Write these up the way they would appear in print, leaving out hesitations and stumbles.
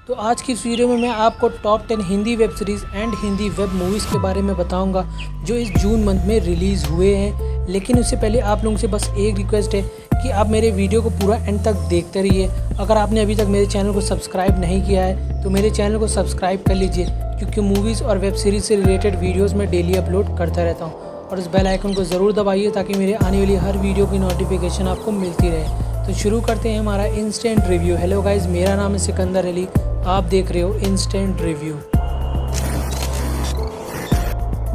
तो आज की इस वीडियो में मैं आपको top 10 Hindi web series and Hindi web movies के बारे में बताऊंगा जो इस जून मंथ में रिलीज़ हुए हैं। लेकिन उससे पहले आप लोगों से बस एक रिक्वेस्ट है कि आप मेरे वीडियो को पूरा एंड तक देखते रहिए। अगर आपने अभी तक मेरे चैनल को सब्सक्राइब नहीं किया है तो मेरे चैनल को सब्सक्राइब कर लीजिए, क्योंकि मूवीज़ और वेब सीरीज़ से रिलेटेड वीडियोज़ मैं डेली अपलोड करता रहता हूँ। और उस बेल आइकन को ज़रूर दबाइए ताकि मेरे आने वाली हर वीडियो की नोटिफिकेशन आपको मिलती रहे। तो शुरू करते हैं हमारा इंस्टेंट रिव्यू। हेलो गाइज, मेरा नाम है सिकंदर अली, आप देख रहे हो instant review.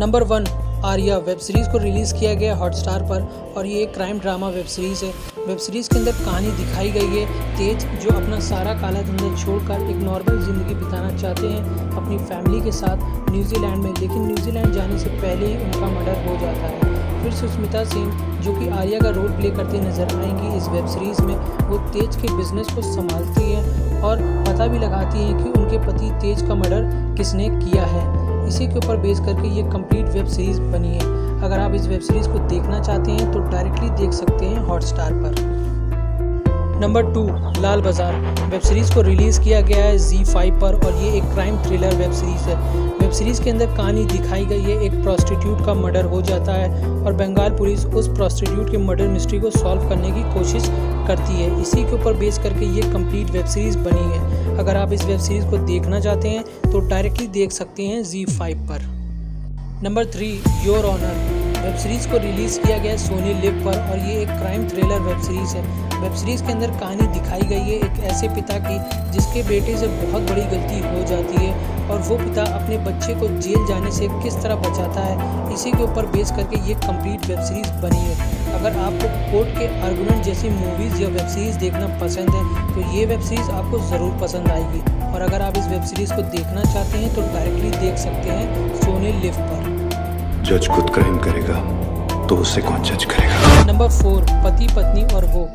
Number 1, Arya web series को रिलीज़ किया गया हॉटस्टार पर और ये एक क्राइम ड्रामा वेब सीरीज़ है। वेब सीरीज़ के अंदर कहानी दिखाई गई है तेज, जो अपना सारा काला धंधा छोड़कर एक नॉर्मल ज़िंदगी बिताना चाहते हैं अपनी फैमिली के साथ न्यूजीलैंड में। लेकिन न्यूजीलैंड जाने से पहले ही उनका मर्डर हो जाता है। फिर सुष्मिता सेन, जो कि आर्या का रोल प्ले करती नजर आएंगी इस वेब सीरीज़ में, वो तेज के बिजनेस को संभालती है और पता भी लगाती हैं कि उनके पति तेज का मर्डर किसने किया है। इसी के ऊपर बेस करके ये कंप्लीट वेब सीरीज़ बनी है। अगर आप इस वेब सीरीज़ को देखना चाहते हैं तो डायरेक्टली देख सकते हैं हॉटस्टार पर। नंबर 2, लाल बाजार वेब सीरीज़ को रिलीज़ किया गया है ZEE5 पर और ये एक क्राइम थ्रिलर वेब सीरीज़ है। वेब सीरीज़ के अंदर कहानी दिखाई गई है एक प्रोस्टिट्यूट का मर्डर हो जाता है और बंगाल पुलिस उस प्रोस्टिट्यूट के मर्डर मिस्ट्री को सॉल्व करने की कोशिश करती है। इसी के ऊपर बेस करके ये कंप्लीट वेब सीरीज़ बनी है। अगर आप इस वेब सीरीज़ को देखना चाहते हैं तो डायरेक्टली देख सकते हैं ZEE5 पर। Number 3, Your Honor web series को रिलीज़ किया गया सोनी लिव पर और ये एक क्राइम थ्रिलर वेब सीरीज़ है। वेब सीरीज़ के अंदर कहानी दिखाई गई है एक ऐसे पिता की जिसके बेटे से बहुत बड़ी गलती हो जाती है और वो पिता अपने बच्चे को जेल जाने से किस तरह बचाता है। इसी के ऊपर बेस करके ये कंप्लीट वेब सीरीज़ बनी है। अगर आपको कोर्ट के आर्गुमेंट जैसी मूवीज़ या वेब सीरीज़ देखना पसंद है तो ये वेब सीरीज़ आपको ज़रूर पसंद आएगी। और अगर आप इस वेब सीरीज़ को देखना चाहते हैं तो डायरेक्टली देख सकते हैं सोनी लिव पर। जज खुद क्राइम करेगा तो उसे कौन जज करेगा। नंबर 4, पति पत्नी और वो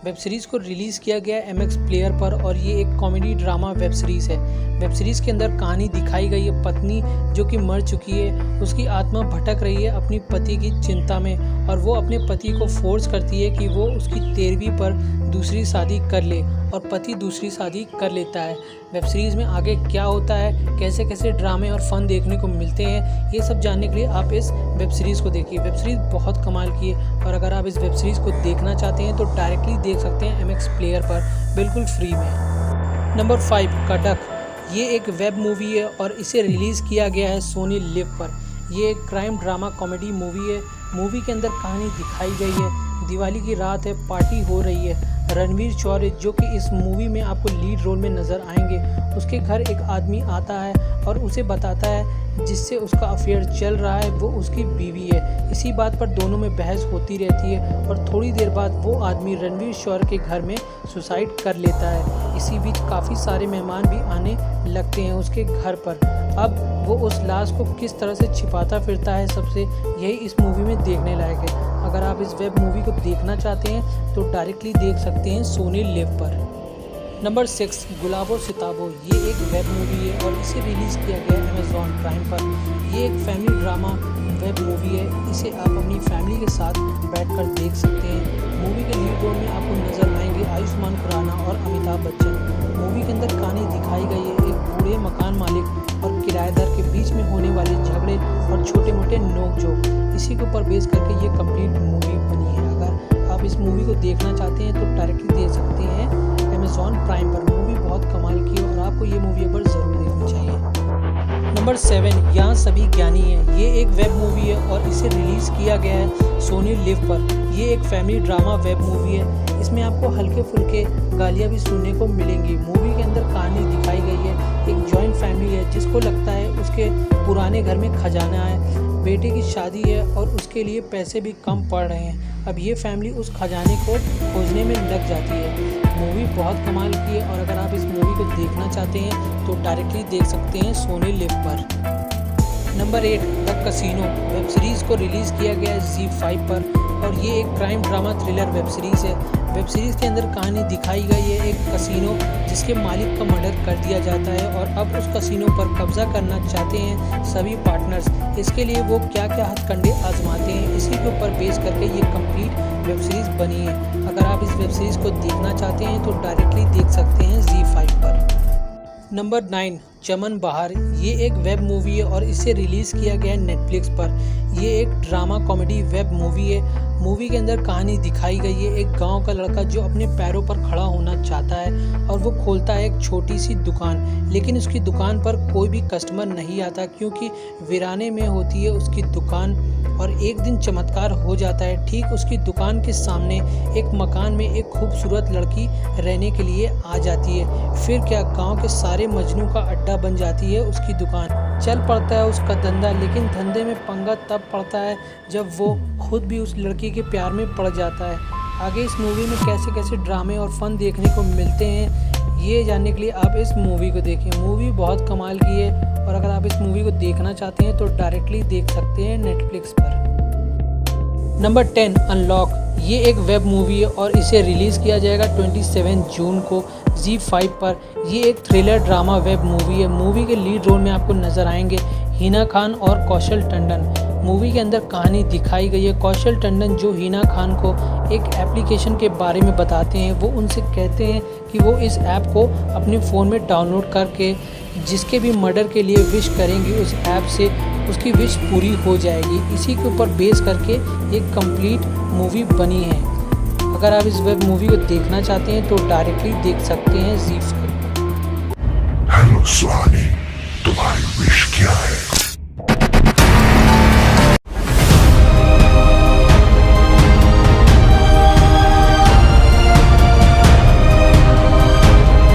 वेब सीरीज़ को रिलीज़ किया गया MX प्लेयर पर और ये एक कॉमेडी ड्रामा वेब सीरीज़ है। वेब सीरीज़ के अंदर कहानी दिखाई गई है पत्नी जो कि मर चुकी है, उसकी आत्मा भटक रही है अपनी पति की चिंता में और वो अपने पति को फोर्स करती है कि वो उसकी 13वीं पर दूसरी शादी कर ले और पति दूसरी शादी कर लेता है। वेब सीरीज़ में आगे क्या होता है, कैसे कैसे ड्रामे और फन देखने को मिलते हैं, ये सब जानने के लिए आप इस वेब सीरीज़ को देखिए। वेब सीरीज़ बहुत कमाल की है और अगर आप इस वेब सीरीज़ को देखना चाहते हैं तो डायरेक्टली देख सकते हैं MX प्लेयर पर बिल्कुल फ्री में। नंबर 5, कटक ये एक वेब मूवी है और इसे रिलीज़ किया गया है सोनी लिव पर। ये एक क्राइम ड्रामा कॉमेडी मूवी है। मूवी के अंदर कहानी दिखाई गई है दिवाली की रात है, पार्टी हो रही है। रणवीर शौर्य, जो कि इस मूवी में आपको लीड रोल में नज़र आएंगे, उसके घर एक आदमी आता है और उसे बताता है जिससे उसका अफेयर चल रहा है वो उसकी बीवी है। इसी बात पर दोनों में बहस होती रहती है और थोड़ी देर बाद वो आदमी रणवीर शौर्य के घर में सुसाइड कर लेता है। इसी बीच काफ़ी सारे मेहमान भी आने लगते हैं उसके घर पर। अब वो उस लाश को किस तरह से छिपाता फिरता है सबसे, यही इस मूवी में देखने लायक है। अगर आप इस वेब मूवी को देखना चाहते हैं तो डायरेक्टली देख सकते हैं सोनी लिव पर। नंबर 6, गुलाबो सिताबो ये एक वेब मूवी है और इसे रिलीज़ किया गया अमेज़ॉन प्राइम पर। ये एक फैमिली ड्रामा वेब मूवी है। इसे आप अपनी फैमिली के साथ बैठकर देख सकते हैं। मूवी के लीड रोल में आपको नजर आएंगे आयुष्मान खुराना और अमिताभ बच्चन। मूवी के अंदर कहानी दिखाई गई है एक बूढ़े मकान मालिक और किराएदार के बीच में होने वाले झगड़े और छोटे मोटे नोक-झोंक। इसी के ऊपर बेस करके ये कंप्लीट मूवी बनी है। अगर आप इस मूवी को देखना चाहते हैं तो डायरेक्टली देख सकते हैं अमेज़ॉन प्राइम पर। मूवी बहुत कमाल की है और आपको ये मूवी एक बार ज़रूर देखनी चाहिए। नंबर 7, यहाँ सभी ज्ञानी हैं ये एक वेब मूवी है और इसे रिलीज़ किया गया है सोनी लिव पर। ये एक फैमिली ड्रामा वेब मूवी है। इसमें आपको हल्के फुल्के गालियाँ भी सुनने को मिलेंगी। मूवी के अंदर कहानी दिखाई गई है एक जॉइंट फैमिली है जिसको लगता है उसके पुराने घर में खजाना है, बेटे की शादी है और उसके लिए पैसे भी कम पड़ रहे हैं। अब ये फैमिली उस खजाने को खोजने में लग जाती है। मूवी बहुत कमाल की है और अगर आप इस मूवी को देखना चाहते हैं तो डायरेक्टली देख सकते हैं सोनी लिव पर। Number 8, the casino web series को रिलीज़ किया गया है ZEE5 पर और ये एक crime drama thriller web series है। वेब सीरीज़ के अंदर कहानी दिखाई गई है एक कसिनो जिसके मालिक का मर्डर कर दिया जाता है और अब उस कसिनो पर कब्जा करना चाहते हैं सभी पार्टनर्स। इसके लिए वो क्या क्या हथकंडे आजमाते हैं, इसी के ऊपर बेस करके ये कंप्लीट वेब सीरीज़ बनी है। अगर आप इस वेब सीरीज़ को देखना चाहते हैं तो डायरेक्टली देख सकते हैं ZEE5 पर। नंबर 9 चमन बहार। ये एक वेब मूवी है और इसे रिलीज़ किया गया है नेटफ्लिक्स पर। ये एक ड्रामा कॉमेडी वेब मूवी है। मूवी के अंदर कहानी दिखाई गई है एक गांव का लड़का जो अपने पैरों पर खड़ा होना चाहता है और वो खोलता है एक छोटी सी दुकान, लेकिन उसकी दुकान पर कोई भी कस्टमर नहीं आता क्योंकि वीराने में होती है उसकी दुकान। और एक दिन चमत्कार हो जाता है, ठीक उसकी दुकान के सामने एक मकान में एक खूबसूरत लड़की रहने के लिए आ जाती है। फिर क्या, गांव के सारे मजनू का अड्डा बन जाती है उसकी दुकान। चल पड़ता है उसका धंधा, लेकिन धंधे में पंगा तब पड़ता है जब वो खुद भी उस लड़की के प्यार में पड़ जाता है। आगे इस मूवी में कैसे कैसे ड्रामे और फन देखने को मिलते हैं, ये जानने के लिए आप इस मूवी को देखें। मूवी बहुत कमाल की है और अगर आप इस मूवी को देखना चाहते हैं तो डायरेक्टली देख सकते हैं नेटफ्लिक्स पर। Number 10 unlock. ये एक वेब मूवी है और इसे रिलीज़ किया जाएगा 27 जून को ZEE5 पर। ये एक थ्रिलर ड्रामा वेब मूवी है। मूवी के लीड रोल में आपको नज़र आएंगे हिना खान और कौशल टंडन। मूवी के अंदर कहानी दिखाई गई है। कौशल टंडन जो हिना खान को एक एप्लीकेशन के बारे में बताते हैं, वो उनसे कहते हैं कि वो इस ऐप को अपने फ़ोन में डाउनलोड करके जिसके भी मर्डर के लिए विश करेंगी उस ऐप से उसकी विश पूरी हो जाएगी। इसी के ऊपर बेस करके एक कंप्लीट मूवी बनी है। अगर आप इस वेब मूवी को देखना चाहते हैं तो डायरेक्टली देख सकते हैं ZEE5। हेलो सुहानी, तुम्हारी विश क्या है?